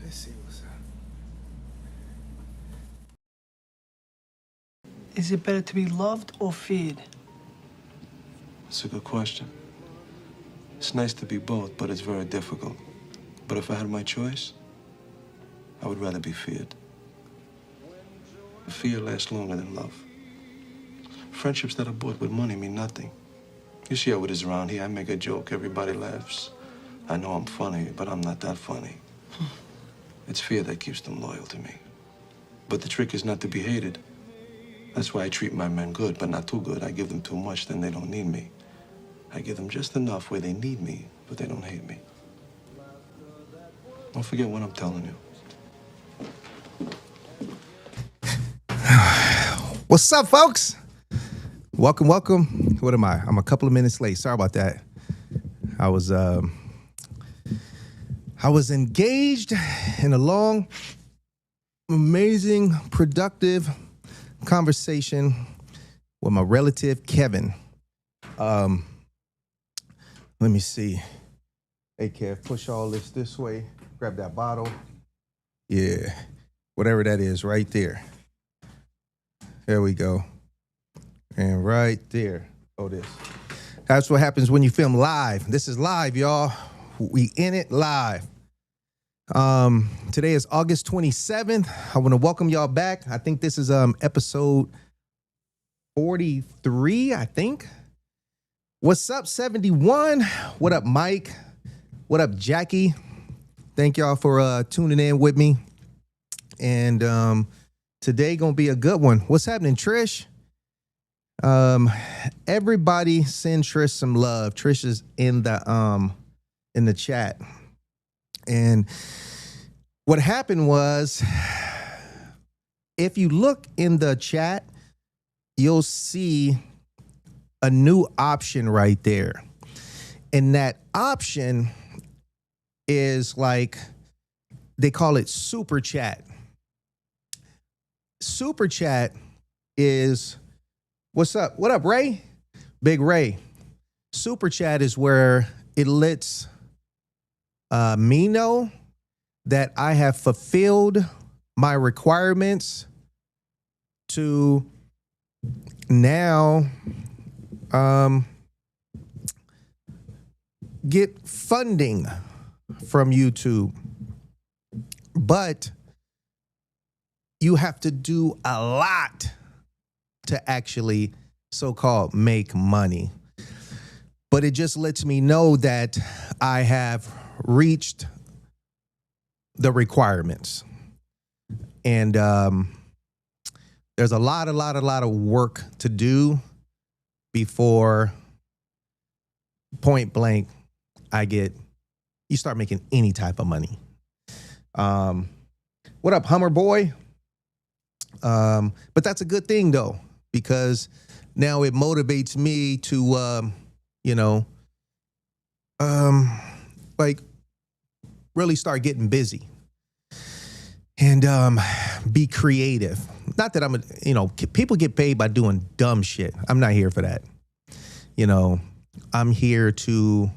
Let's see what's up. Is it better to be loved or feared? That's a good question. It's nice to be both, but it's very difficult. But if I had my choice, I would rather be feared. Fear lasts longer than love. Friendships that are bought with money mean nothing. You see how it is around here. I make a joke, everybody laughs. I know I'm funny, but I'm not that funny. It's fear that keeps them loyal to me. But the trick is not to be hated. That's why I treat my men good, but not too good. I give them too much, then they don't need me. I give them just enough where they need me, but they don't hate me. Don't forget what I'm telling you. What's up, folks? Welcome. What am I? I'm a couple of minutes late. Sorry about that. I was engaged in a long, amazing, productive conversation with my relative Kevin. Let me see. Hey, Kev, push all this way. Grab that bottle. Yeah, whatever that is, right there. There we go. And right there. Oh, this. That's what happens when you film live. This is live, y'all. We in it live. Today is August 27th. I want to welcome y'all back. I think this is episode 43, I think. What's up, 71? What up, Mike? What up, Jackie? Thank y'all for tuning in with me. And today gonna be a good one. What's happening, Trish? Everybody send Trish some love. Trish is in the chat. And what happened was, if you look in the chat, you'll see a new option right there. And that option is like, they call it super chat. Super chat is, what's up? What up, Ray? Big Ray. Super chat is where it lets me know that I have fulfilled my requirements to now get funding from YouTube. But you have to do a lot to actually so-called make money. But it just lets me know that I have reached the requirements. And there's a lot of work to do before point blank you start making any type of money. What up, Hummer Boy? But that's a good thing, though, because now it motivates me to, like really start getting busy and be creative. Not that people get paid by doing dumb shit. I'm not here for that. I'm here to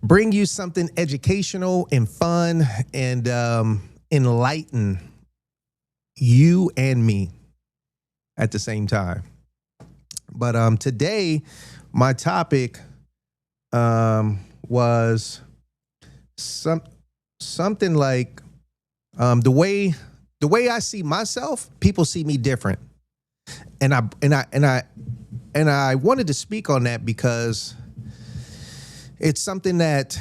bring you something educational and fun and enlighten you and me at the same time. But today, my topic was something like the way I see myself. People see me different, and I wanted to speak on that because it's something that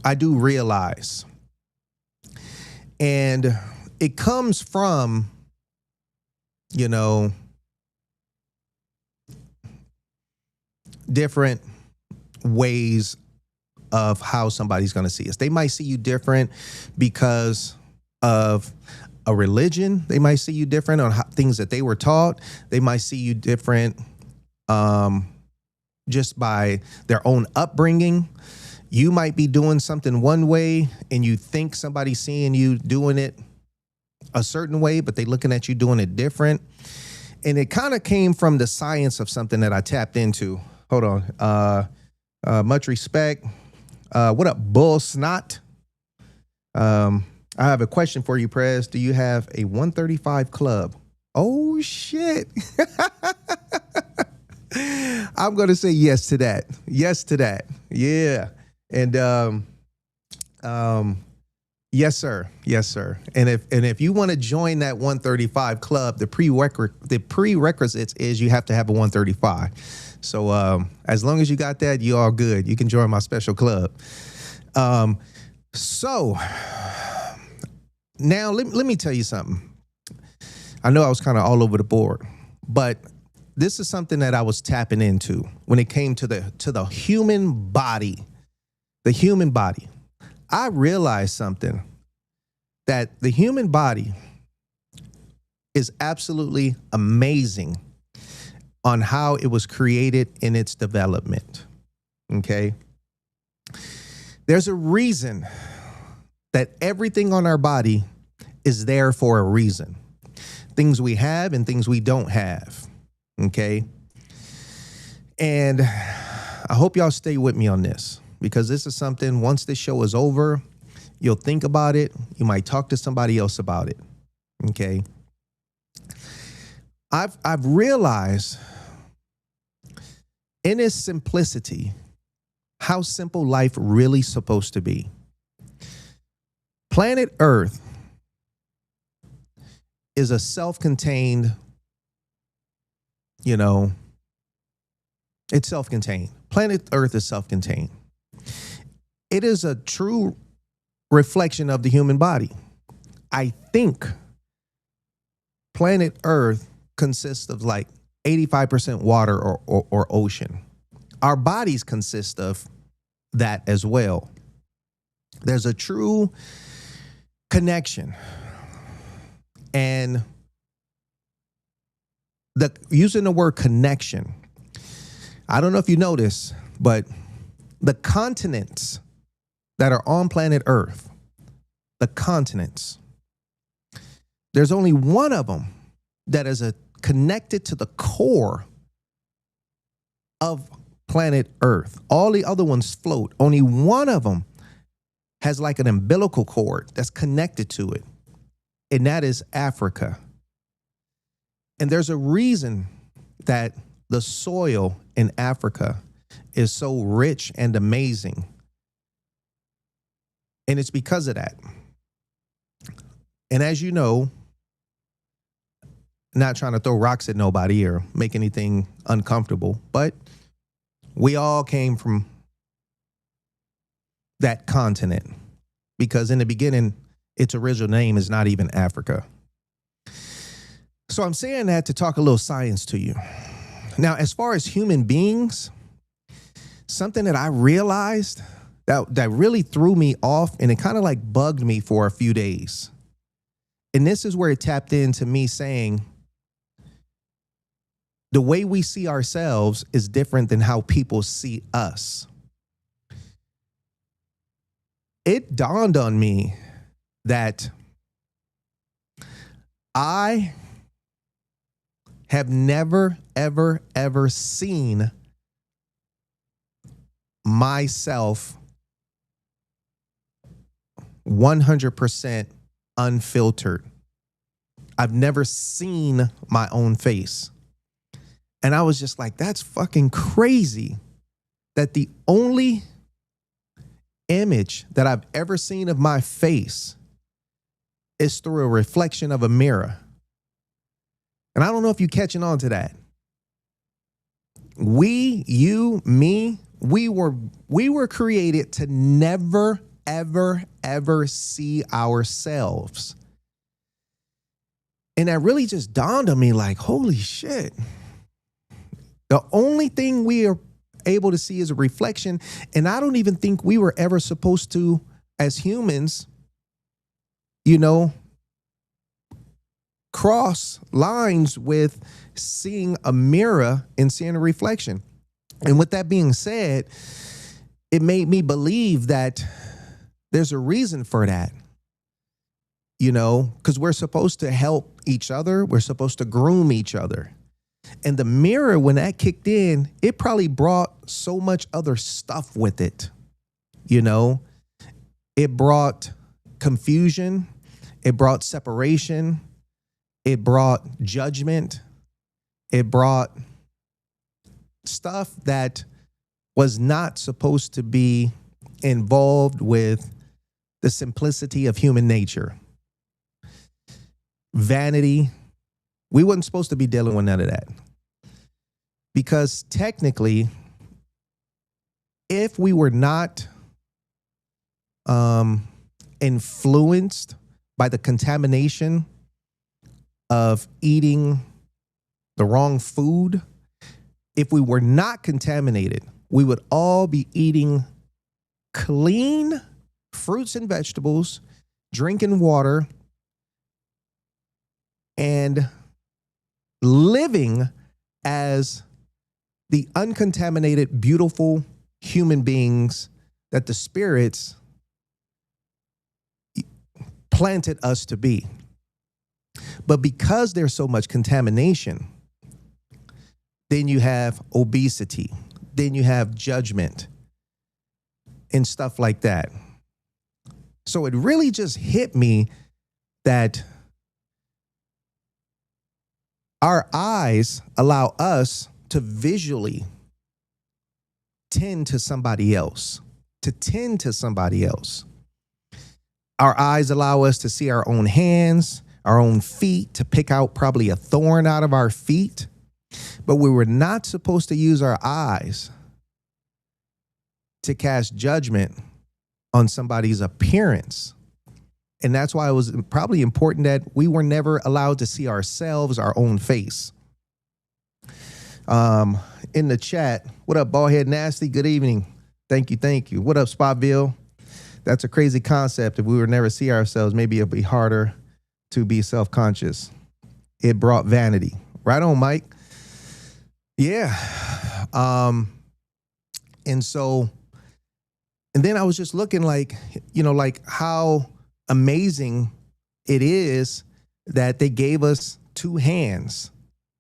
I do realize, and it comes from, different ways of how somebody's going to see us. They might see you different because of a religion. They might see you different on things that they were taught. They might see you different just by their own upbringing. You might be doing something one way and you think somebody's seeing you doing it a certain way, but they looking at you doing it different. And it kind of came from the science of something that I tapped into. Hold on. Much respect. What up, Bull Snot? I have a question for you, Prez. Do you have a 135 club? Oh, shit. I'm going to say yes to that. Yes to that. Yeah. And yes, sir. Yes, sir. And if you want to join that 135 club, the prerequisites is you have to have a 135. So as long as you got that, you all good. You can join my special club. So now let me tell you something. I know I was kind of all over the board, but this is something that I was tapping into when it came to the human body. The human body. I realized something, that the human body is absolutely amazing on how it was created in its development. Okay? There's a reason that everything on our body is there for a reason. Things we have and things we don't have. Okay? And I hope y'all stay with me on this, because this is something, once this show is over, you'll think about it. You might talk to somebody else about it. Okay? I've realized in its simplicity how simple life really supposed to be. Planet Earth is a self-contained, it's self-contained. Planet Earth is self-contained. It is a true reflection of the human body. I think planet Earth consists of like 85% water or ocean. Our bodies consist of that as well. There's a true connection. And using the word connection, I don't know if you know this, but the continents that are on planet Earth, the continents, there's only one of them that is connected to the core of planet Earth. All the other ones float. Only one of them has like an umbilical cord that's connected to it, and that is Africa. And there's a reason that the soil in Africa is so rich and amazing. And it's because of that. And as you know, not trying to throw rocks at nobody or make anything uncomfortable, but we all came from that continent, because in the beginning, its original name is not even Africa. So I'm saying that to talk a little science to you. Now, as far as human beings, something that I realized that really threw me off, and it kind of like bugged me for a few days. And this is where it tapped into me saying, the way we see ourselves is different than how people see us. It dawned on me that I have never, ever, ever seen myself 100% unfiltered. I've never seen my own face. And I was just like, that's fucking crazy that the only image that I've ever seen of my face is through a reflection of a mirror. And I don't know if you're catching on to that. We, you, me, we were created to never, ever, ever see ourselves. And that really just dawned on me like, holy shit. The only thing we are able to see is a reflection. And I don't even think we were ever supposed to, as humans, cross lines with seeing a mirror and seeing a reflection. And with that being said, it made me believe that there's a reason for that. Because we're supposed to help each other. We're supposed to groom each other. And the mirror, when that kicked in, it probably brought so much other stuff with it. It brought confusion. It brought separation. It brought judgment. It brought stuff that was not supposed to be involved with the simplicity of human nature. Vanity. We wasn't supposed to be dealing with none of that. Because technically, if we were not influenced by the contamination of eating the wrong food, if we were not contaminated, we would all be eating clean fruits and vegetables, drinking water, and living as the uncontaminated, beautiful human beings that the spirits planted us to be. But because there's so much contamination, then you have obesity, then you have judgment and stuff like that. So it really just hit me that our eyes allow us to visually tend to somebody else, to tend to somebody else. Our eyes allow us to see our own hands, our own feet, to pick out probably a thorn out of our feet. But we were not supposed to use our eyes to cast judgment on somebody's appearance. And that's why it was probably important that we were never allowed to see ourselves, our own face. In the chat, what up, Ballhead Nasty? Good evening. Thank you, thank you. What up, Spotville? That's a crazy concept. If we would never see ourselves, maybe it'd be harder to be self-conscious. It brought vanity. Right on, Mike. Yeah. And then I was just looking like, like how amazing it is that they gave us two hands.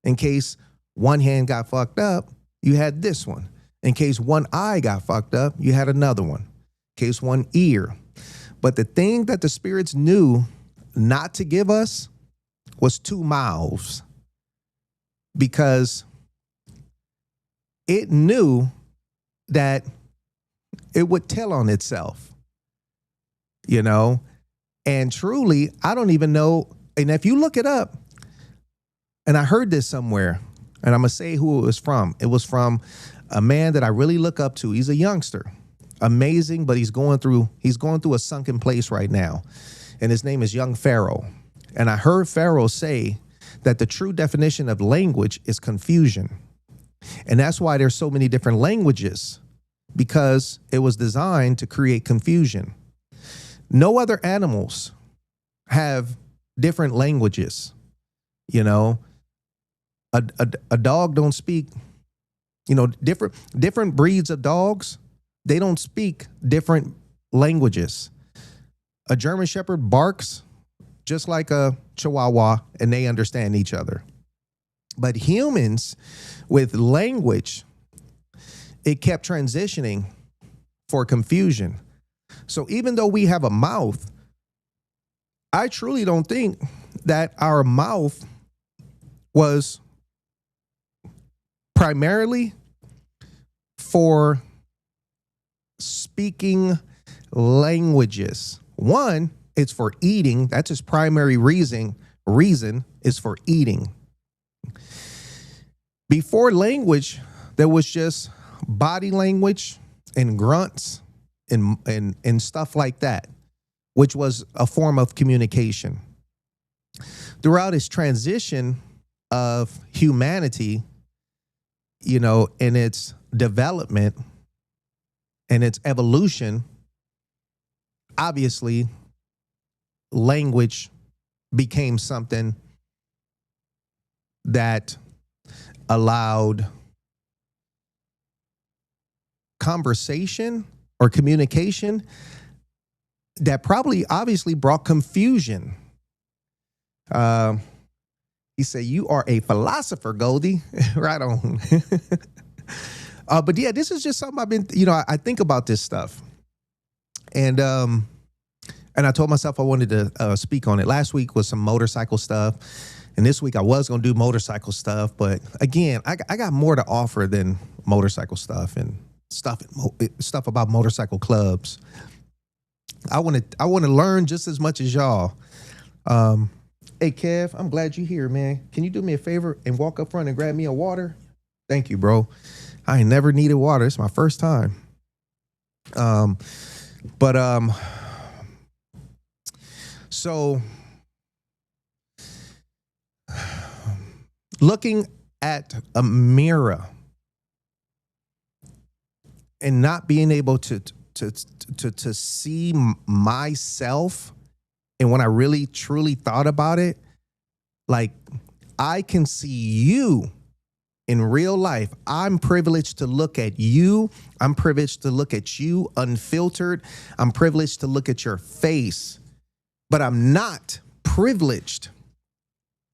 In case one hand got fucked up, you had this one. In case one eye got fucked up, you had another one. In case one ear. But the thing that the spirits knew not to give us was two mouths, because it knew that it would tell on itself, and truly, I don't even know. And if you look it up, and I heard this somewhere, and I'm going to say who it was from. It was from a man that I really look up to. He's a youngster, amazing, but he's going through a sunken place right now. And his name is Young Pharaoh. And I heard Pharaoh say that the true definition of language is confusion. And that's why there's so many different languages, because it was designed to create confusion. No other animals have different languages. A dog don't speak, different breeds of dogs, they don't speak different languages. A German Shepherd barks just like a Chihuahua, and they understand each other. But humans with language, it kept transitioning for confusion. So even though we have a mouth, I truly don't think that our mouth was primarily for speaking languages. One, it's for eating. That's his primary reason is for eating. Before language, there was just body language and grunts and stuff like that, which was a form of communication. Throughout its transition of humanity, in its development and its evolution, obviously, language became something that allowed conversation or communication that probably obviously brought confusion. He said, "You are a philosopher, Goldie." Right on. But yeah, this is just something I've been, I think about this stuff. And And I told myself I wanted to speak on it. Last week was some motorcycle stuff. And this week I was going to do motorcycle stuff. But again, I got more to offer than motorcycle stuff and stuff about motorcycle clubs. I want to learn just as much as y'all. Hey, Kev, I'm glad you're here, man. Can you do me a favor and walk up front and grab me a water? Thank you, bro. I ain't never needed water. It's my first time. So looking at a mirror and not being able to see myself, and when I really truly thought about it, like, I can see you in real life. I'm privileged to look at you. I'm privileged to look at you unfiltered. I'm privileged to look at your face. But I'm not privileged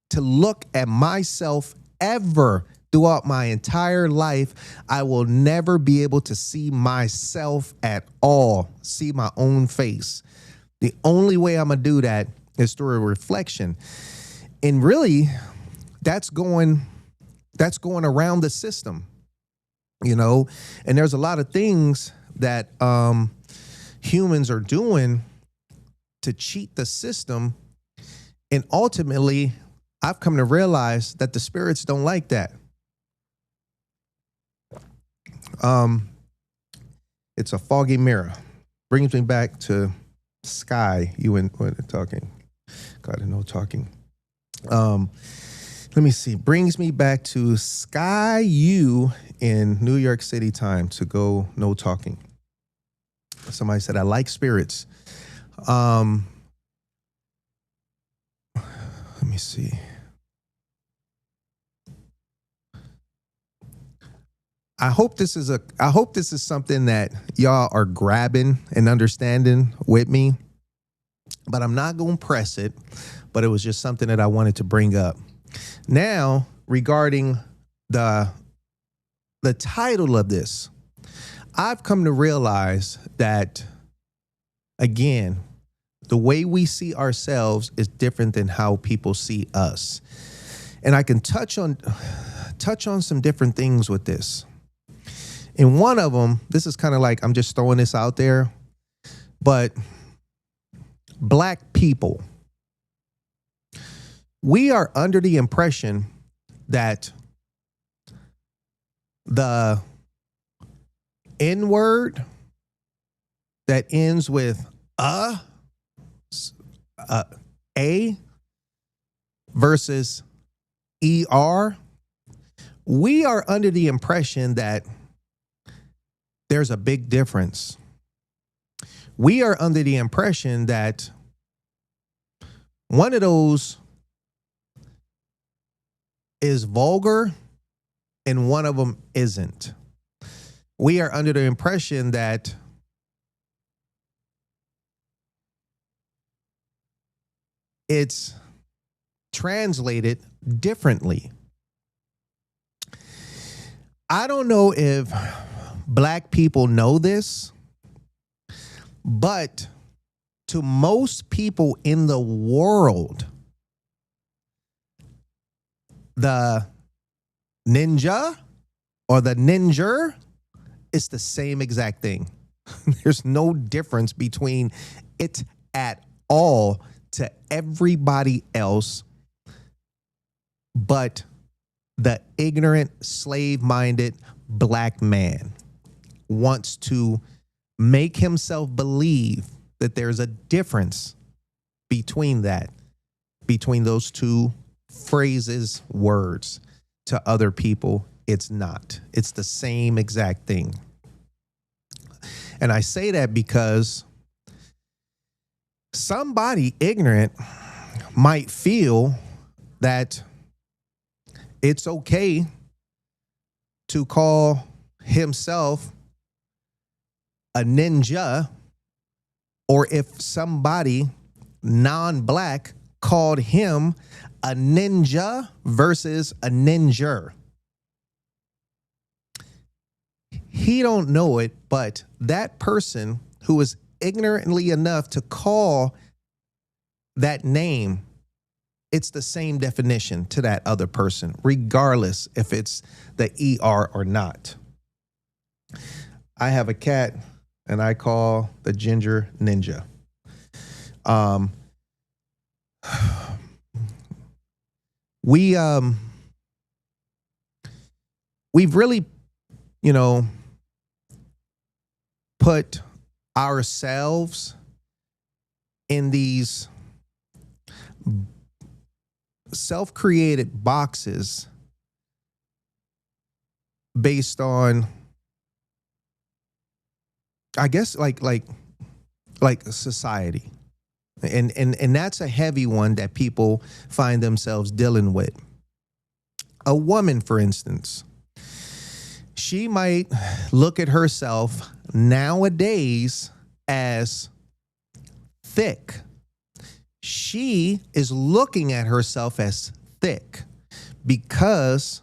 to look at myself ever throughout my entire life. I will never be able to see myself at all, see my own face. The only way I'm going to do that is through a reflection. And really, that's going around the system, you know, and there's a lot of things that humans are doing to cheat the system. And ultimately, I've come to realize that the spirits don't like that. It's a foggy mirror. Brings me back to Sky. You and talking. Got no talking. Let me see. Brings me back to Sky U in New York City time to go no talking. Somebody said, I like spirits. Let me see. I hope this is something that y'all are grabbing and understanding with me, but I'm not going to press it, but it was just something that I wanted to bring up. Now, regarding the title of this, I've come to realize that, again, the way we see ourselves is different than how people see us. And I can touch on some different things with this. And one of them, this is kind of like, I'm just throwing this out there, but Black people, we are under the impression that the N-word that ends with a versus ER, we are under the impression that there's a big difference. We are under the impression that one of those is vulgar and one of them isn't. We are under the impression that it's translated differently. I don't know if Black people know this, but to most people in the world, the ninja or the ninja is the same exact thing. There's no difference between it at all to everybody else but the ignorant, slave-minded Black man wants to make himself believe that there's a difference between those two phrases, words. To other people, it's not. It's the same exact thing. And I say that because somebody ignorant might feel that it's okay to call himself a ninja, or if somebody non-Black called him a ninja versus a ninja. He don't know it, but that person who is ignorantly enough to call that name, it's the same definition to that other person, regardless if it's the ER or not. I have a cat and I call the Ginger Ninja. We've really, put ourselves in these self-created boxes based on, I guess, like society. And that's a heavy one that people find themselves dealing with. A woman, for instance, she might look at herself nowadays as thick. She is looking at herself as thick because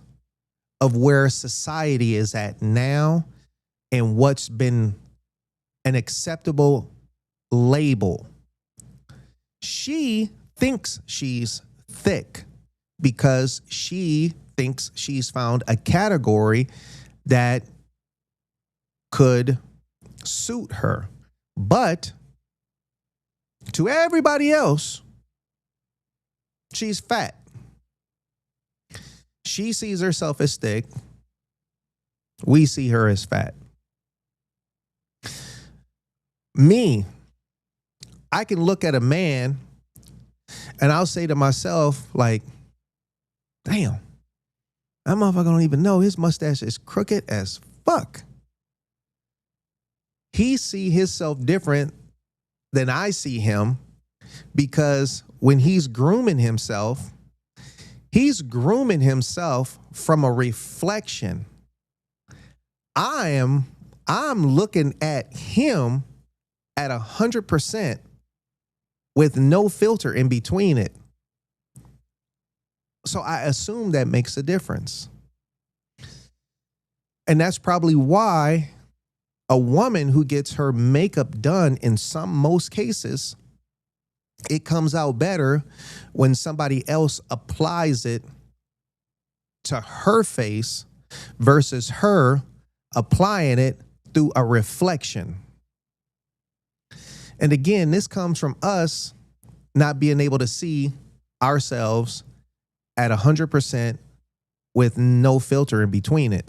of where society is at now and what's been an acceptable label. She thinks she's thick because she thinks she's found a category that could suit her. But to everybody else, she's fat. She sees herself as thick. We see her as fat. Me, I can look at a man and I'll say to myself, like, damn, that motherfucker don't even know his mustache is crooked as fuck. He see himself different than I see him because when he's grooming himself from a reflection. I'm looking at him at 100% with no filter in between it. So I assume that makes a difference. And that's probably why a woman who gets her makeup done, in most cases, it comes out better when somebody else applies it to her face versus her applying it through a reflection. And again, this comes from us not being able to see ourselves at 100% with no filter in between it.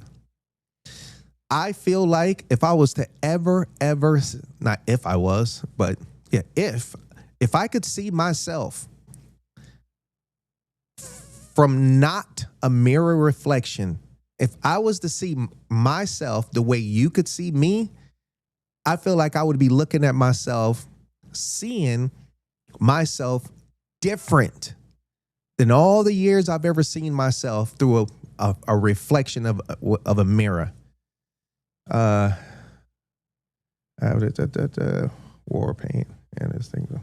I feel like if I was to not if I was, but yeah, if I could see myself from not a mirror reflection, if I was to see myself the way you could see me, I feel like I would be looking at myself, seeing myself different than all the years I've ever seen myself through a reflection of a mirror. War paint and this thing.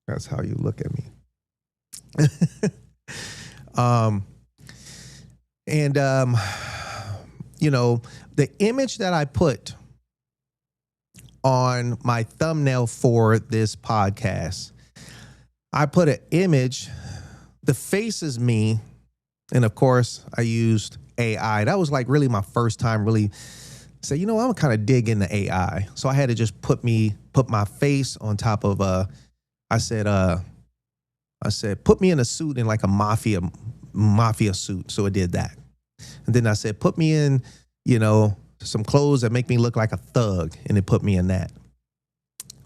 That's how you look at me. The image that I put on my thumbnail for this podcast, I put an image, the face is me. And of course I used AI. That was like really my first time really say, I'm gonna kind of dig into AI. So I had to just put my face on top of I said, put me in a suit, in like a mafia suit. So it did that. And then I said, put me in, some clothes that make me look like a thug. And it put me in that.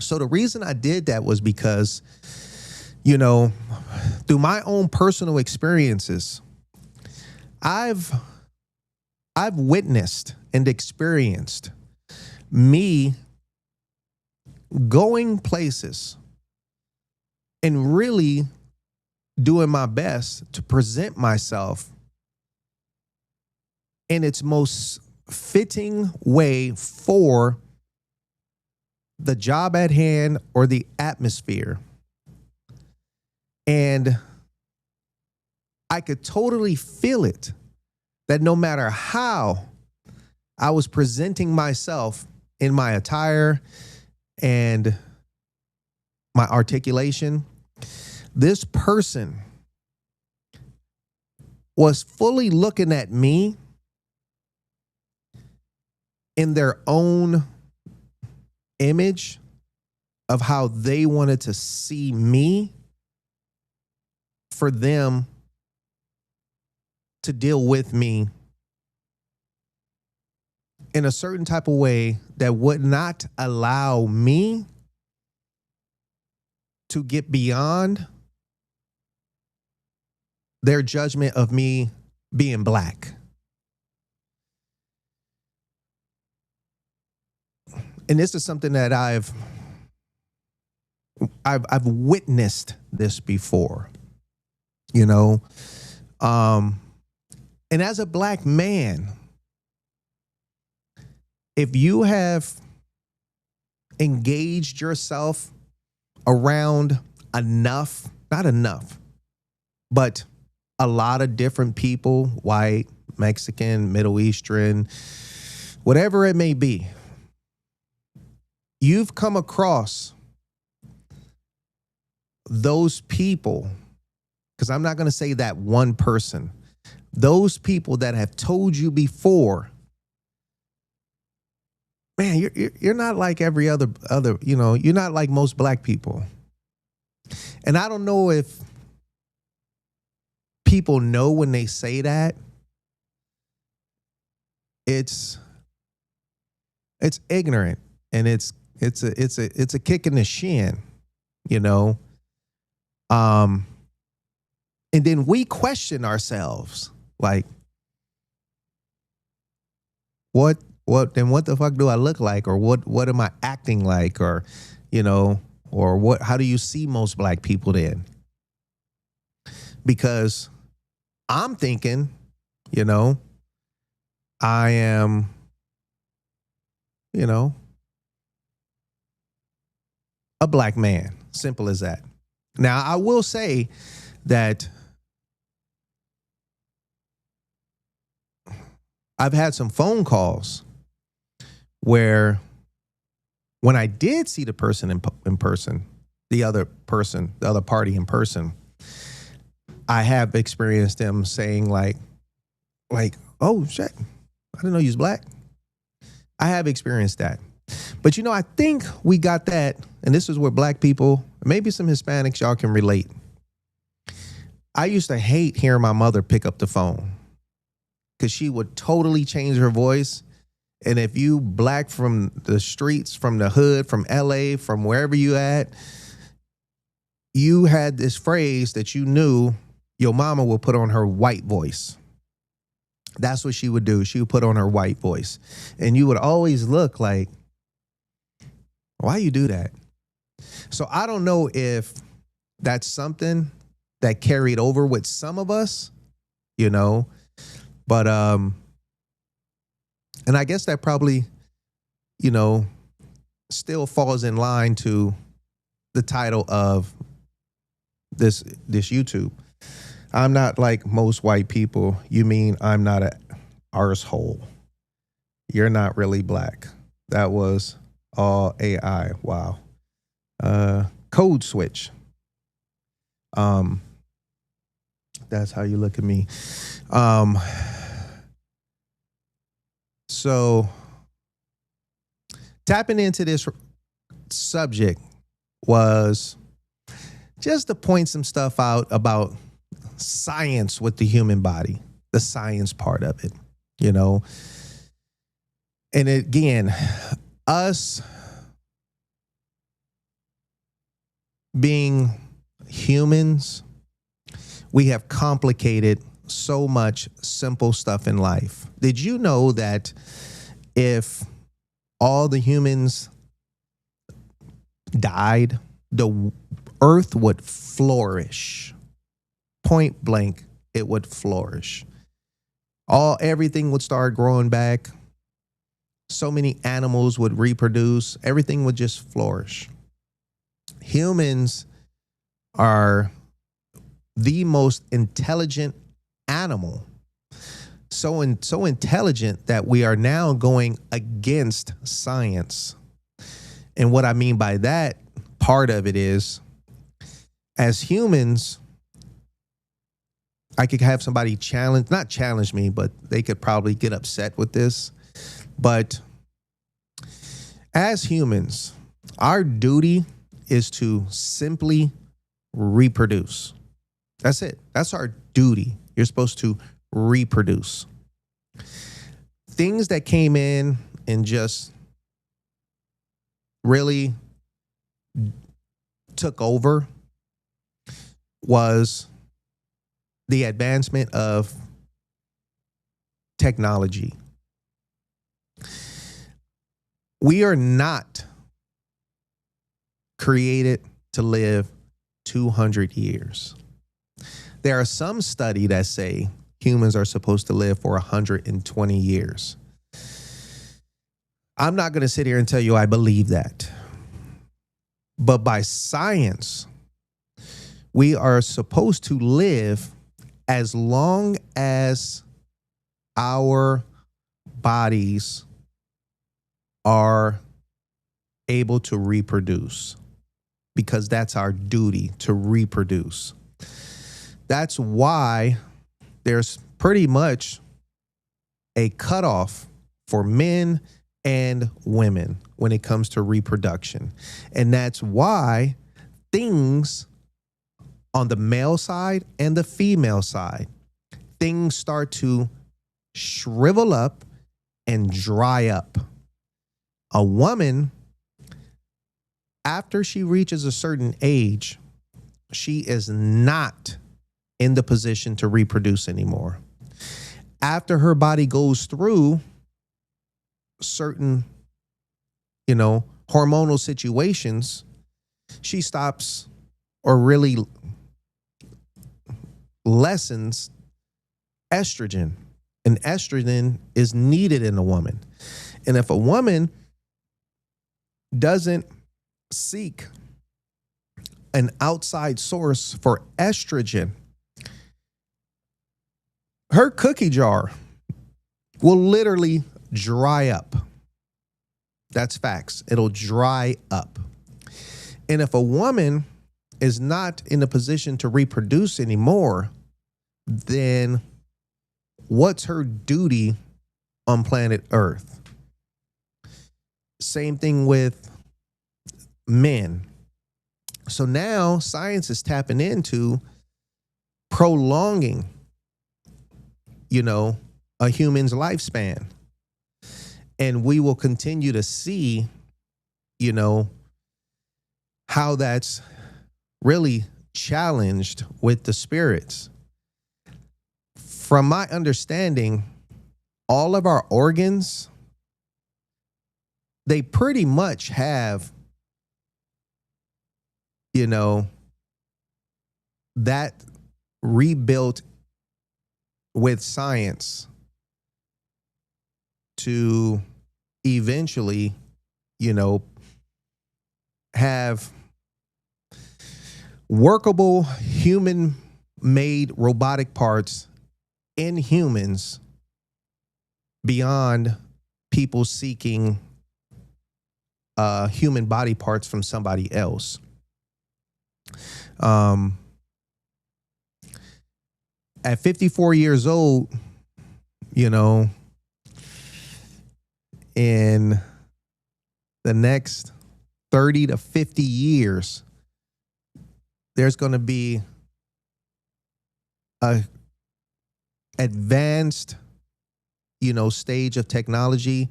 So the reason I did that was because, through my own personal experiences, I've witnessed and experienced me going places and really doing my best to present myself in its most fitting way for the job at hand or the atmosphere. And I could totally feel it, that no matter how I was presenting myself in my attire, and my articulation. This person was fully looking at me in their own image of how they wanted to see me for them to deal with me in a certain type of way that would not allow me to get beyond their judgment of me being black. And this is something that I've witnessed this before, you know. And as a black man, if you have engaged yourself around enough, not enough, but a lot of different people, white, Mexican, Middle Eastern, whatever it may be, you've come across those people, because I'm not going to say that one person, those people that have told you before, man, you're not like every other, you know, you're not like most black people. And I don't know if people know when they say that. It's ignorant, and it's a kick in the shin, you know. And then we question ourselves, like, what the fuck do I look like, or what am I acting like, or, you know, or how do you see most black people then? Because I'm thinking, you know, I am, you know, a black man. Simple as that. Now, I will say that I've had some phone calls where when I did see the person in person, the other party in person, I have experienced them saying like, oh shit, I didn't know you was black. I have experienced that. But, you know, I think we got that, and this is where black people, maybe some Hispanics, y'all can relate. I used to hate hearing my mother pick up the phone because she would totally change her voice. And if you black from the streets, from the hood, from LA, from wherever you at, you had this phrase that you knew your mama would put on her white voice. That's what she would do. She would put on her white voice. And you would always look like, why you do that? So I don't know if that's something that carried over with some of us, you know, but, and I guess that probably, you know, still falls in line to the title of this YouTube. I'm not like most white people. You mean I'm not a arsehole. You're not really black. That was all AI. Wow. Code switch. That's how you look at me. So tapping into this subject was just to point some stuff out about science with the human body, the science part of it, you know. And again, us being humans, we have complicated so much simple stuff in life. Did you know that if all the humans died, the earth would flourish? Point blank, it would flourish. Everything would start growing back. So many animals would reproduce. Everything would just flourish. Humans are the most intelligent animal. So intelligent that we are now going against science. And what I mean by that part of it is, as humans, I could have somebody not challenge me, but they could probably get upset with this. But as humans, our duty is to simply reproduce. That's it. That's our duty. You're supposed to reproduce. Things that came in and just really took over was the advancement of technology. We are not created to live 200 years. There are some studies that say humans are supposed to live for 120 years. I'm not going to sit here and tell you I believe that. But by science, we are supposed to live as long as our bodies are able to reproduce, because that's our duty, to reproduce. That's why there's pretty much a cutoff for men and women when it comes to reproduction. And that's why things on the male side and the female side, things start to shrivel up and dry up. A woman, after she reaches a certain age, she is not in the position to reproduce anymore. After her body goes through certain, hormonal situations, she stops or really lessens estrogen. And estrogen is needed in a woman. And if a woman doesn't seek an outside source for estrogen, her cookie jar will literally dry up. That's facts. It'll dry up. And if a woman is not in a position to reproduce anymore, then what's her duty on planet Earth? Same thing with men. So now science is tapping into prolonging, a human's lifespan. And we will continue to see, how that's really challenged with the spirits. From my understanding, all of our organs, they pretty much have, that rebuilt with science to eventually, have workable human-made robotic parts in humans beyond people seeking human body parts from somebody else. At 54 years old, in the next 30 to 50 years, there's going to be a advanced, stage of technology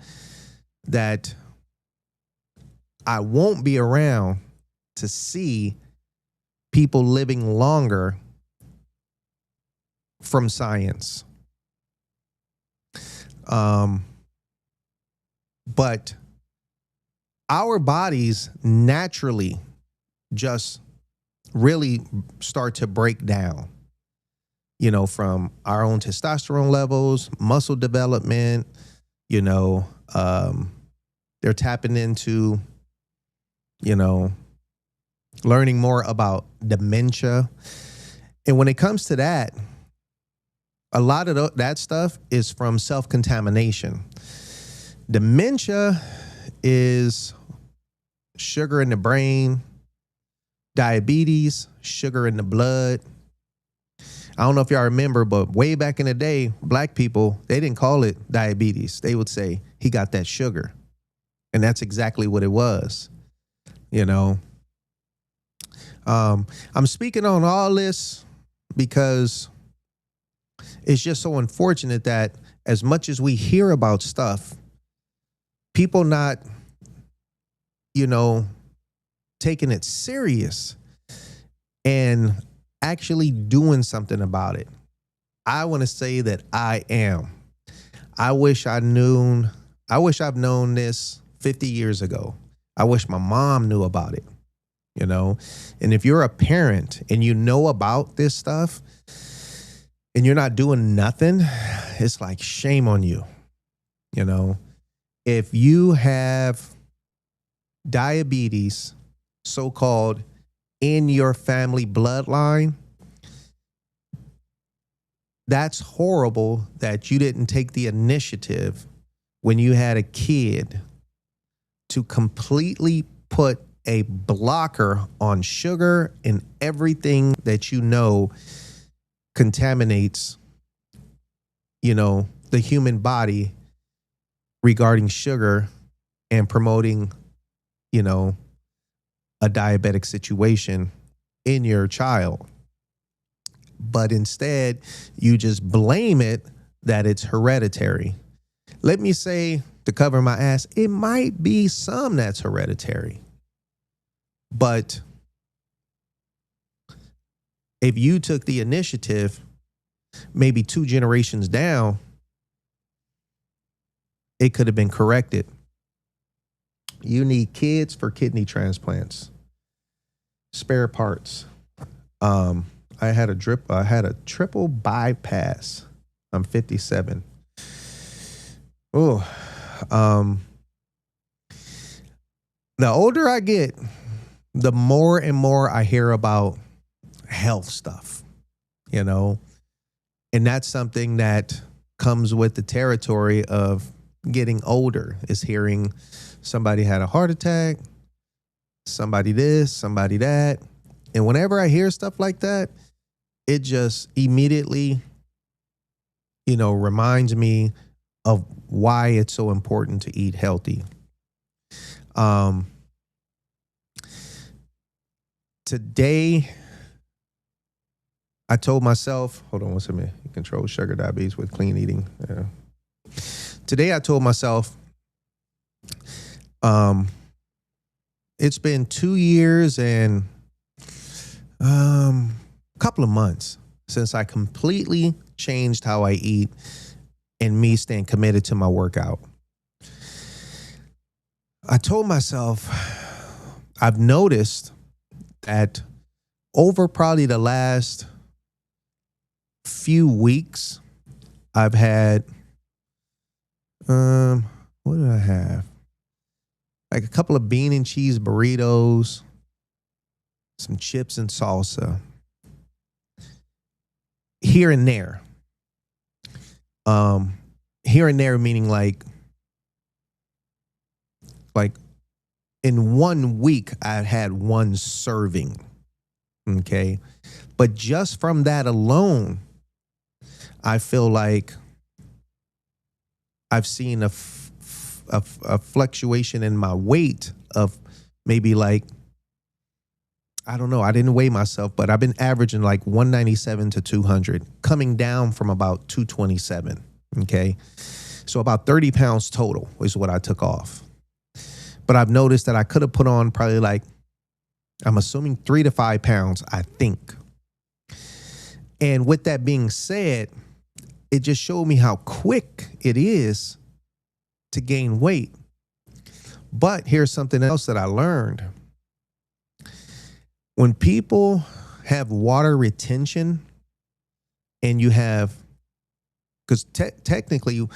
that I won't be around to see people living longer from science. But our bodies naturally just really start to break down, from our own testosterone levels, muscle development, they're tapping into, learning more about dementia. And when it comes to that, a lot of that stuff is from self-contamination. Dementia is sugar in the brain, diabetes, sugar in the blood. I don't know if y'all remember, but way back in the day, black people, they didn't call it diabetes. They would say, he got that sugar. And that's exactly what it was. You know, I'm speaking on all this because it's just so unfortunate that as much as we hear about stuff, people not, you know, taking it serious and actually doing something about it. I want to say that I am. I wish I've known this 50 years ago. I wish my mom knew about it, you know? And if you're a parent and you know about this stuff and you're not doing nothing, it's like shame on you, you know? If you have diabetes, so-called in your family bloodline, that's horrible that you didn't take the initiative when you had a kid to completely put a blocker on sugar and everything that you know contaminates, you know, the human body regarding sugar and promoting, you know, a diabetic situation in your child. But instead, you just blame it that it's hereditary. Let me say, to cover my ass, it might be some that's hereditary. But if you took the initiative, maybe 2 generations down, it could have been corrected. You need kids for kidney transplants, spare parts. I had a triple bypass. I'm 57. Oh, the older I get, the more and more I hear about health stuff, you know, and that's something that comes with the territory of getting older, is hearing somebody had a heart attack, somebody this, somebody that. And whenever I hear stuff like that, it just immediately, you know, reminds me of why it's so important to eat healthy. Today, I told myself, hold on one second, you control sugar diabetes with clean eating. Yeah. Today, I told myself, it's been 2 years and a couple of months since I completely changed how I eat and me staying committed to my workout. I told myself, I've noticed that over probably the last few weeks, I've had, what did I have? Like a couple of bean and cheese burritos, some chips and salsa, here and there. Here and there meaning like in 1 week, I had 1 serving. Okay. But just from that alone, I feel like I've seen a fluctuation in my weight of maybe like, I don't know, I didn't weigh myself, but I've been averaging like 197 to 200, coming down from about 227. Okay. So about 30 pounds total is what I took off. But I've noticed that I could have put on probably like, I'm assuming 3 to 5 pounds, I think. And with that being said, it just showed me how quick it is to gain weight. But here's something else that I learned. When people have water retention and you have, because typically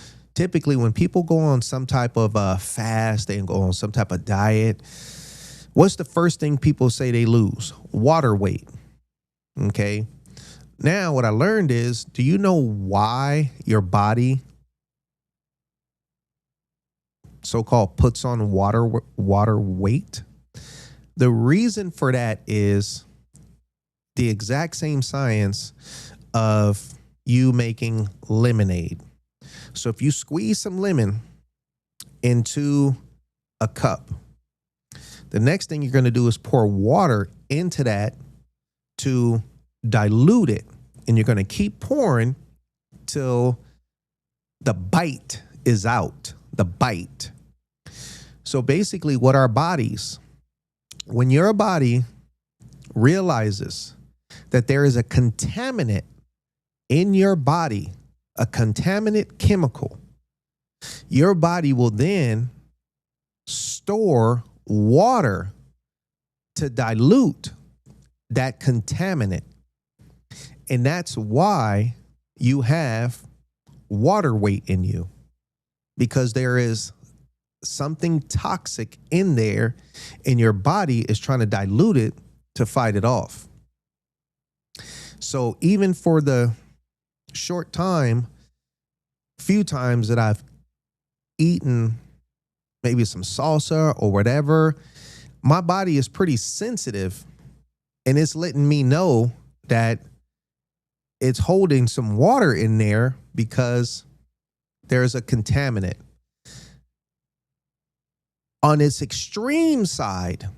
when people go on some type of fast and go on some type of diet, what's the first thing people say they lose? Water weight. Okay. Now what I learned is, do you know why your body so-called puts on water weight? The reason for that is the exact same science of you making lemonade. So if you squeeze some lemon into a cup, the next thing you're going to do is pour water into that to dilute it. And you're going to keep pouring till the bite is out, the bite. So basically what our bodies, when your body realizes that there is a contaminant in your body, a contaminant chemical, your body will then store water to dilute that contaminant. And that's why you have water weight in you, because there is something toxic in there and your body is trying to dilute it to fight it off. So even for the short time, few times that I've eaten maybe some salsa or whatever, my body is pretty sensitive and it's letting me know that it's holding some water in there because there's a contaminant. On its extreme side,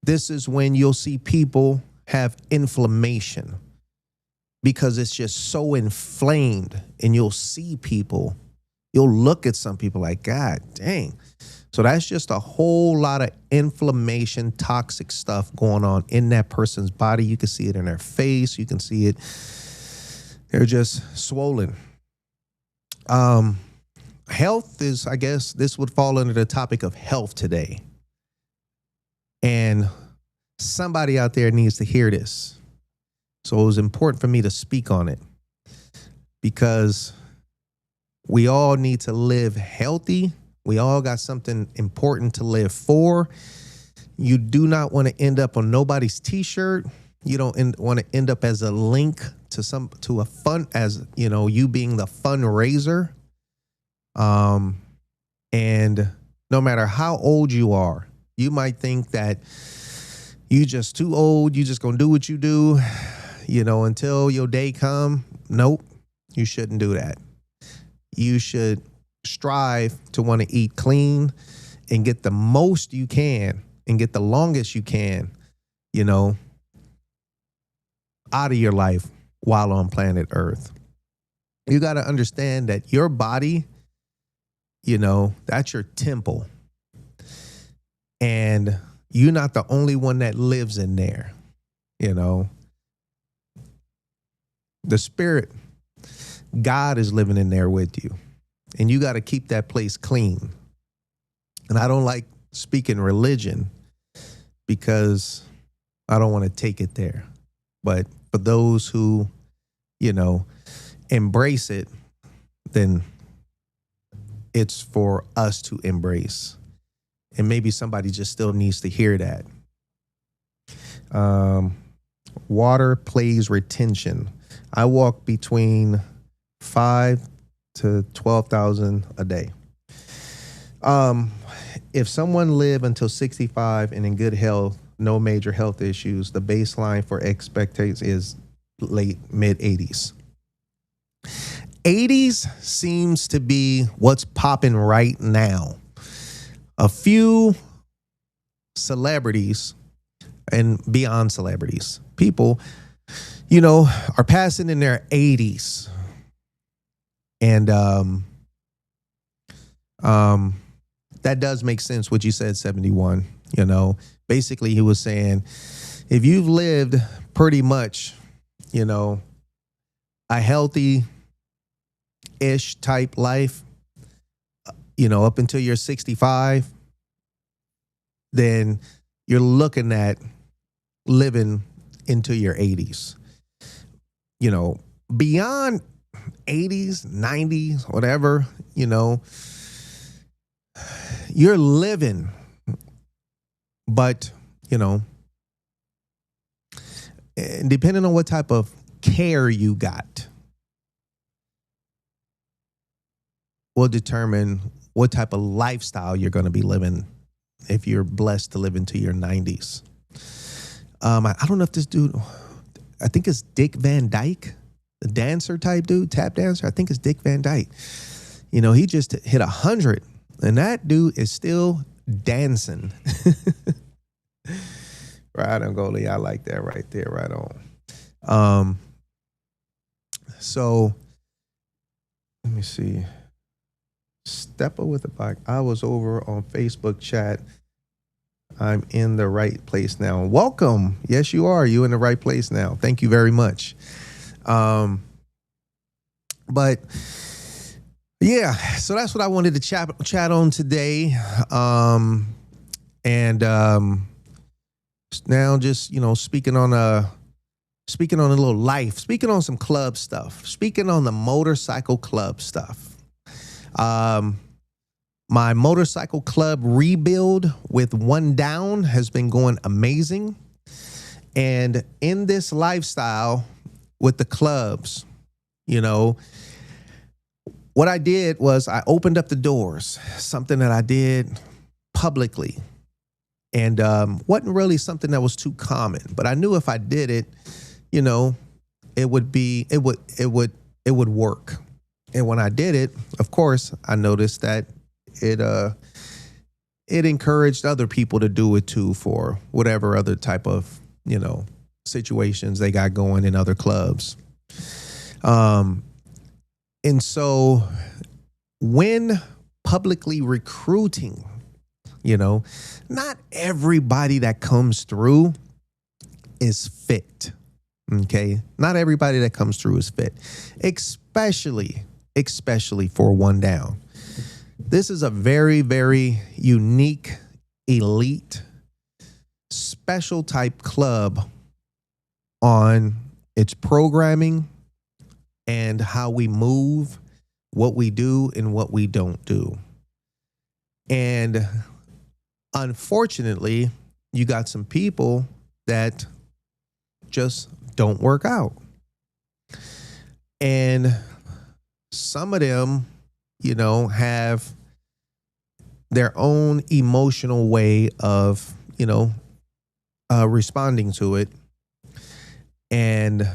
this is when you'll see people have inflammation because it's just so inflamed, and you'll see people, you'll look at some people like, God dang. So that's just a whole lot of inflammation, toxic stuff going on in that person's body. You can see it in their face. You can see it. They're just swollen. Health is, I guess, this would fall under the topic of health today. And somebody out there needs to hear this. So it was important for me to speak on it because we all need to live healthy. We all got something important to live for. You do not want to end up on nobody's t-shirt. You don't want to end up as a link to a fund, as you know, you being the fundraiser. And no matter how old you are, you might think that you just too old. You just gonna do what you do, you know, until your day come. Nope, you shouldn't do that. You should strive to want to eat clean and get the most you can and get the longest you can, you know, out of your life while on planet Earth. You got to understand that your body, you know, that's your temple. And you're not the only one that lives in there, you know. The spirit, God is living in there with you. And you got to keep that place clean. And I don't like speaking religion because I don't want to take it there. But for those who, you know, embrace it, then it's for us to embrace. And maybe somebody just still needs to hear that. Water plays retention. I walk between 5,000 to 12,000 a day. If someone live until 65 and in good health, no major health issues, the baseline for expectations is mid 80s. 80s seems to be what's popping right now. A few celebrities and beyond celebrities, people, you know, are passing in their 80s. And that does make sense what you said, 71. You know, basically he was saying, if you've lived pretty much, you know, a healthy-ish type life, you know, up until you're 65, then you're looking at living into your 80s. You know, beyond 80s, 90s, whatever, you know, you're living, but, you know, depending on what type of care you got will determine what type of lifestyle you're going to be living if you're blessed to live into your 90s. I don't know if this dude, I think it's Dick Van Dyke, the dancer type dude, tap dancer. I think it's Dick Van Dyke. You know, he just hit 100, and that dude is still dancing. Right on, Goldie. I like that right there. Right on. So let me see. Stepper with a bike. I was over on Facebook chat. I'm in the right place now. Welcome. Yes, you are. You in the right place now. Thank you very much. But yeah, so that's what I wanted to chat on today. Now just, you know, speaking on a little life, speaking on some club stuff, speaking on the motorcycle club stuff. My motorcycle club rebuild with One Down has been going amazing. And in this lifestyle with the clubs, you know, what I did was I opened up the doors, something that I did publicly. And wasn't really something that was too common, but I knew if I did it, you know, it would work. And when I did it, of course, I noticed that it encouraged other people to do it too, for whatever other type of, you know, situations they got going in other clubs. And so when publicly recruiting, you know, not everybody that comes through is fit. Okay. Not everybody that comes through is fit, especially for One Down. This is a very, very unique, elite, special type club on its programming and how we move, what we do and what we don't do. And unfortunately, you got some people that just don't work out. And some of them, you know, have their own emotional way of, you know, responding to it. And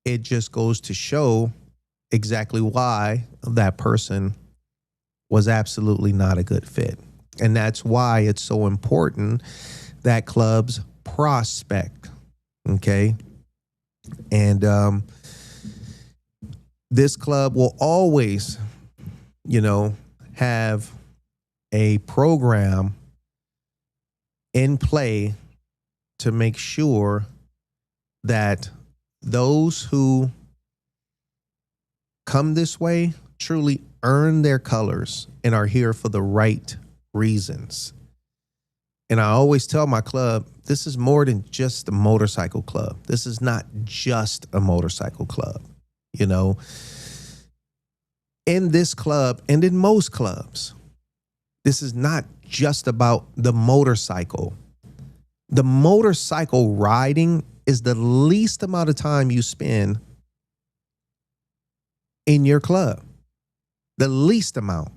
it just goes to show exactly why that person was absolutely not a good fit. And that's why it's so important that clubs prospect. Okay. And this club will always, you know, have a program in play to make sure that those who come this way truly earn their colors and are here for the right reasons. And I always tell my club, this is more than just a motorcycle club. This is not just a motorcycle club. You know, in this club and in most clubs, this is not just about the motorcycle. The motorcycle riding is the least amount of time you spend in your club. The least amount.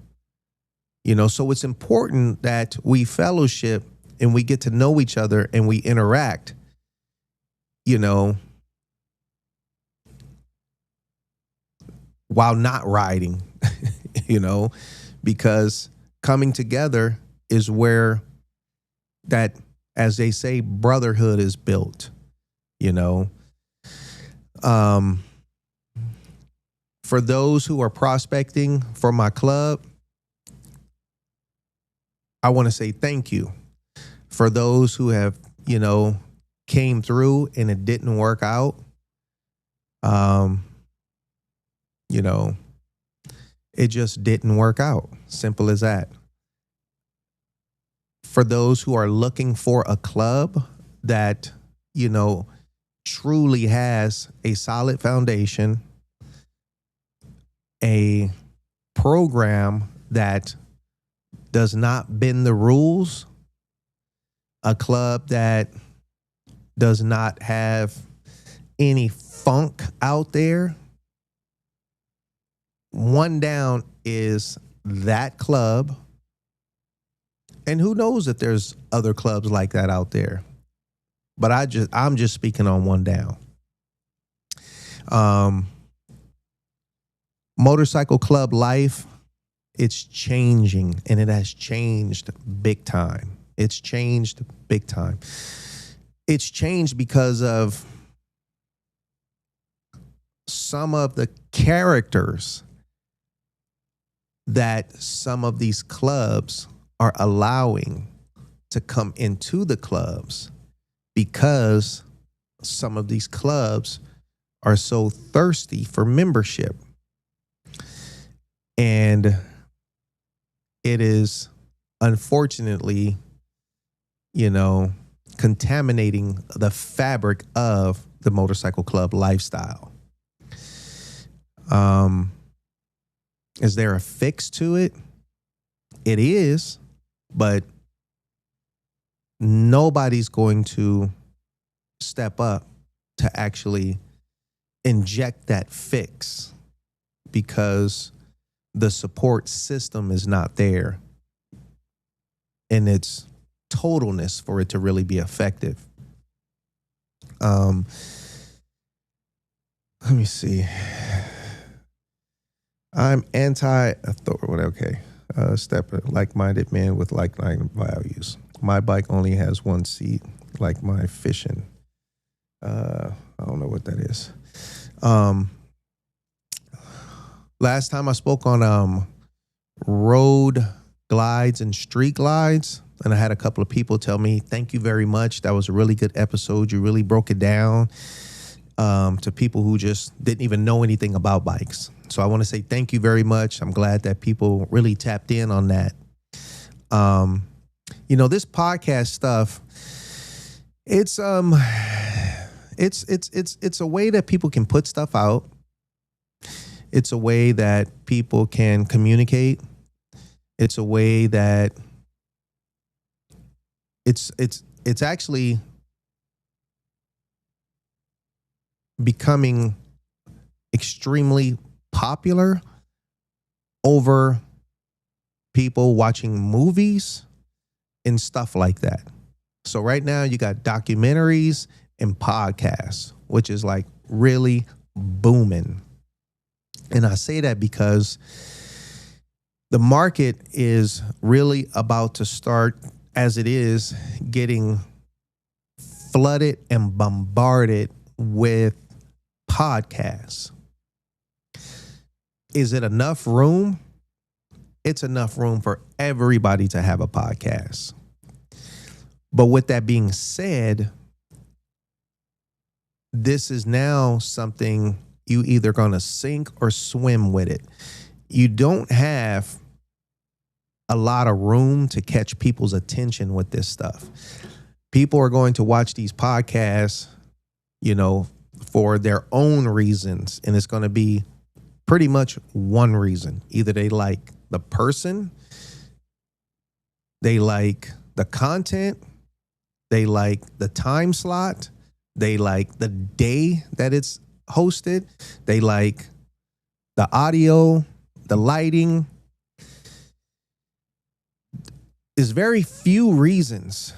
You know, so it's important that we fellowship and we get to know each other and we interact, you know, while not riding, you know, because coming together is where that, as they say, brotherhood is built, you know. For those who are prospecting for my club, I want to say thank you. For those who have, you know, came through and it didn't work out, you know, it just didn't work out. Simple as that. For those who are looking for a club that, you know, truly has a solid foundation, a program that does not bend the rules, a club that does not have any funk out there, One Down is that club. And who knows if there's other clubs like that out there. But I'm just speaking on one down. Motorcycle club life, it's changing, and it has changed big time. It's changed big time. It's changed because of some of the characters that some of these clubs are allowing to come into the clubs, because some of these clubs are so thirsty for membership. And it is unfortunately, contaminating the fabric of the motorcycle club lifestyle. Is there a fix to it? It is, but nobody's going to step up to actually inject that fix, because the support system is not there in its totalness for it to really be effective. Let me see. I'm anti-authority. Okay. Like-minded man with like-minded values. My bike only has one seat, like my fishing. I don't know what that is. Last time I spoke on road glides and street glides, and I had a couple of people tell me, thank you very much. That was a really good episode. You really broke it down to people who just didn't even know anything about bikes. So I want to say thank you very much. I'm glad that people really tapped in on that. This podcast stuff, it's a way that people can put stuff out. It's a way that people can communicate. It's a way that it's actually becoming extremely popular over people watching movies and stuff like that. So right now you got documentaries and podcasts, which is like really booming. And I say that because the market is really about to start, as it is, getting flooded and bombarded with podcasts. Is it enough room? It's enough room for everybody to have a podcast. But with that being said, this is now something you either going to sink or swim with it. You don't have a lot of room to catch people's attention with this stuff. People are going to watch these podcasts, for their own reasons. And it's going to be pretty much one reason. Either they like the person, they like the content, they like the time slot, they like the day that it's hosted, they like the audio, the lighting. There's very few reasons,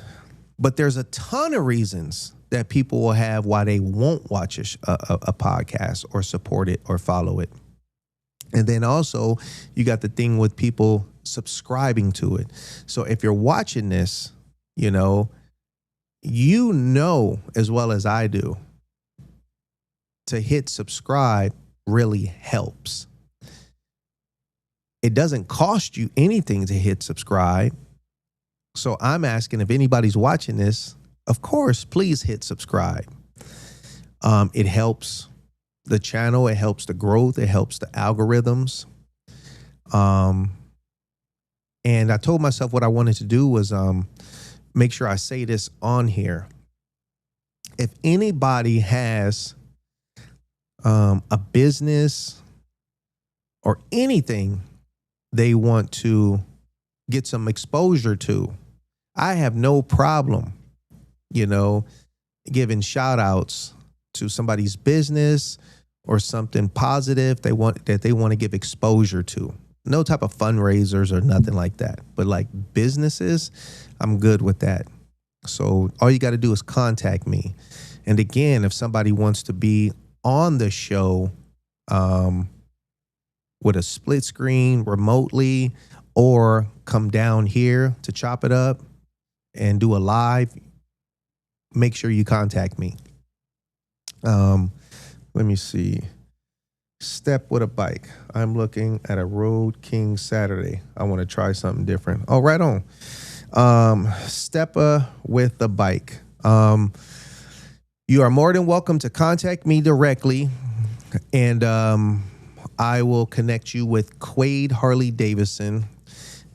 but there's a ton of reasons that people will have why they won't watch a podcast or support it or follow it. And then also you got the thing with people subscribing to it. So if you're watching this, you know as well as I do, to hit subscribe really helps. It doesn't cost you anything to hit subscribe. So I'm asking, if anybody's watching this, of course, please hit subscribe. It helps the channel. It helps the growth. It helps the algorithms. And I told myself what I wanted to do was make sure I say this on here. If anybody has a business or anything they want to get some exposure to, I have no problem, giving shout outs to somebody's business or something positive they want to give exposure to. no type of fundraisers or nothing like that. But like businesses, I'm good with that. So all you got to do is contact me. And again, if somebody wants to be on the show um, with a split screen remotely or come down here to chop it up and do a live, make sure you contact me. Let me see. Step with a bike. I'm looking at a Road King Saturday. I want to try something different. Oh, right on. Step with a bike. You are more than welcome to contact me directly, and I will connect you with Quade Harley Davidson,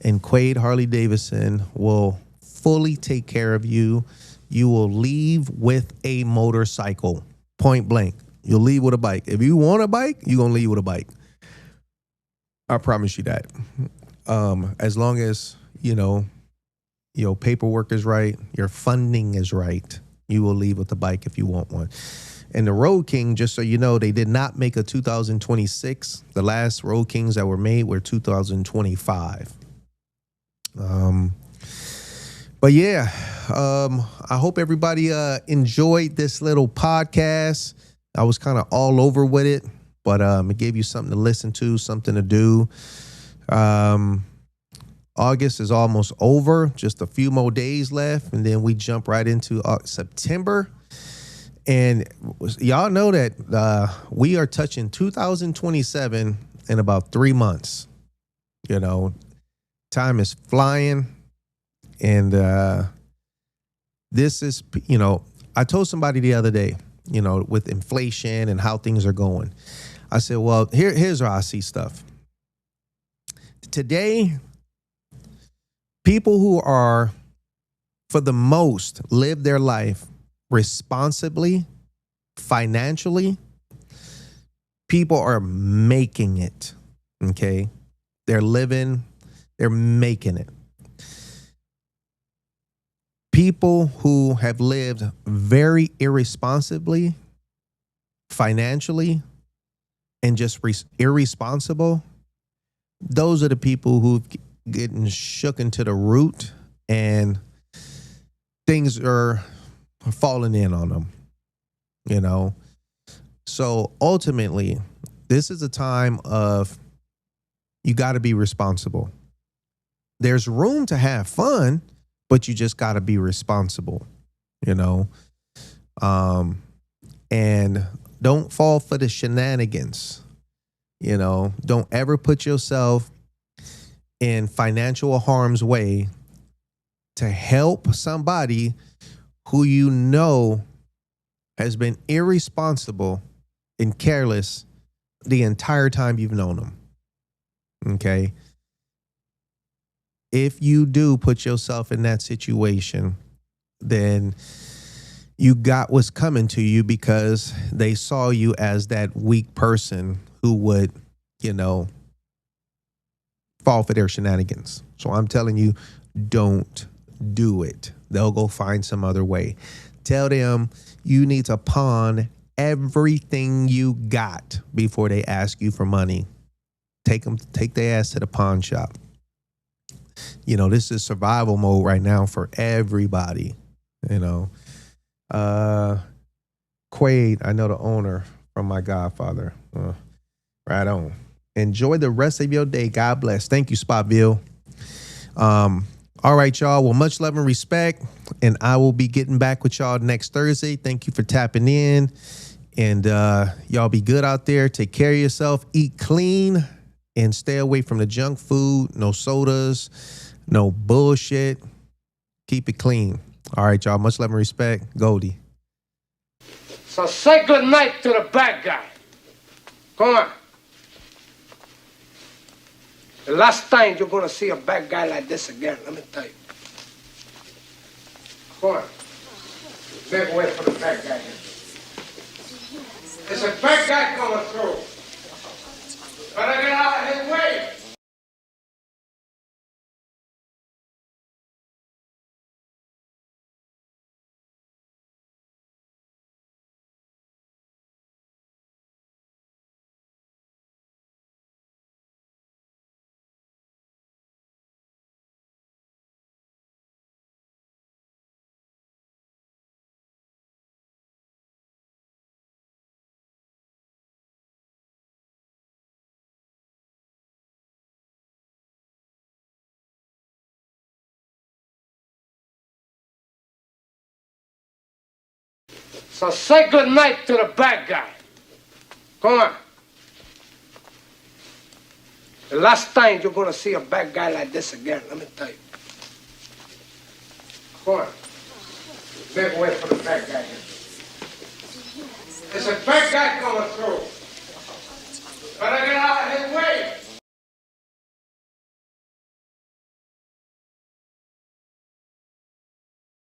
and Quade Harley Davidson will fully take care of you. You will leave with a motorcycle, point blank. You'll leave with a bike. If you want a bike, you're going to leave with a bike. I promise you that. As long as, your paperwork is right, your funding is right, you will leave with a bike if you want one. And the Road King, just so you know, they did not make a 2026. The last Road Kings that were made were 2025. But yeah, I hope everybody enjoyed this little podcast. I was kind of all over with it, but it gave you something to listen to, something to do. August is almost over, just a few more days left, and then we jump right into September. And y'all know that we are touching 2027 in about 3 months. Time is flying. And this is, I told somebody the other day, with inflation and how things are going. I said, well, here's how I see stuff. Today, people who are, for the most, live their life responsibly, financially, people are making it, okay? They're making it. People who have lived very irresponsibly, financially, and just irresponsible, those are the people who've getting shook into the root and things are falling in on them, So ultimately, this is a time of you got to be responsible. There's room to have fun, but you just got to be responsible, and don't fall for the shenanigans. Don't ever put yourself in financial harm's way to help somebody who has been irresponsible and careless the entire time you've known them. Okay? If you do put yourself in that situation, then you got what's coming to you because they saw you as that weak person who would, fall for their shenanigans. So I'm telling you, don't do it. They'll go find some other way. Tell them you need to pawn everything you got before they ask you for money. Take their ass to the pawn shop. This is survival mode right now for everybody. Quade, I know the owner from my godfather. Right on. Enjoy the rest of your day. God bless. Thank you, Spotville. All right, y'all. Well, much love and respect. And I will be getting back with y'all next Thursday. Thank you for tapping in. And y'all be good out there. Take care of yourself. Eat clean. And stay away from the junk food. No sodas. No bullshit. Keep it clean. All right, y'all. Much love and respect. Goldie. So say good night to the bad guy. Come on. The last time you're gonna see a bad guy like this again, let me tell you. Come on. Make way for the bad guy. There's a bad guy coming through. Better get out of his way. So say good night to the bad guy. Come on. The last time you're gonna see a bad guy like this again, let me tell you. Come on. Make way for the bad guy here. There's a bad guy coming through. Better get out of